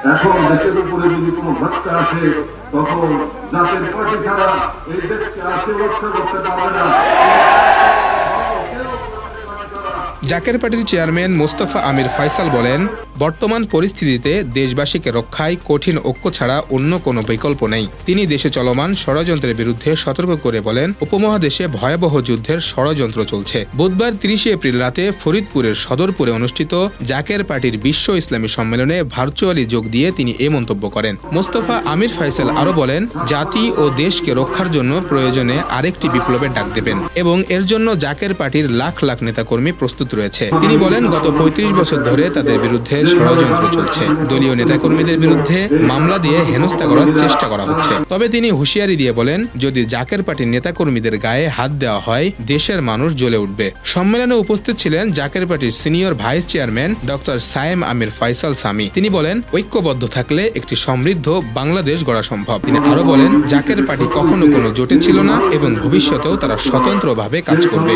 এখন দেশের উপরে যদি কোনো ধাক্কা আসে তখন জাতীয় পার্টি ছাড়া এই দেশকে আর কেউ রক্ষা করতে পারবে না। জাকের পার্টির চেয়ারম্যান মোস্তফা আমির ফয়সাল বলেন, বর্তমান পরিস্থিতিতে দেশবাসীকে রক্ষায় কঠিন ঐক্য ছাড়া অন্য কোনো বিকল্প নেই। তিনি দেশে চলমান ষড়যন্ত্রের বিরুদ্ধে সতর্ক করে বলেন, উপমহাদেশে ভয়াবহ যুদ্ধের ষড়যন্ত্র চলছে। বুধবার ৩০ এপ্রিল রাতে ফরিদপুরের সদরপুরে অনুষ্ঠিত জাকের পার্টির বিশ্ব ইসলামী সম্মেলনে ভার্চুয়ালি যোগ দিয়ে তিনি এ মন্তব্য করেন। মোস্তফা আমির ফয়সাল আরও বলেন, জাতি ও দেশকে রক্ষার জন্য প্রয়োজনে আরেকটি বিপ্লবের ডাক দেবেন এবং এর জন্য জাকের পার্টির লাখ লাখ নেতাকর্মী প্রস্তুত রয়েছে। তিনি বলেন, গত ৩৫ বছর ধরে তাদের বিরুদ্ধে ষড়যন্ত্র চলছে। দলীয় নেতাকর্মীদের বিরুদ্ধে মামলা দিয়ে হেনস্থা করার চেষ্টা করা হচ্ছে। তবে তিনি হুঁশিয়ারি দিয়ে বলেন, যদি জাকের পার্টির নেতাকর্মীদের গায়ে হাত দেওয়া হয়, দেশের মানুষ জ্বলে উঠবে। সম্মেলনে উপস্থিত ছিলেন জাকের পার্টির senior vice chairman doctor Sayem Amir Faisal Sami. তিনি বলেন, ঐক্যবদ্ধ থাকলে একটি সমৃদ্ধ বাংলাদেশ গড়া সম্ভব। তিনি আরো বলেন, জাকের পার্টি কখনো কোনো জোটে ছিল না এবং ভবিষ্যতেও তারা স্বতন্ত্রভাবে কাজ করবে।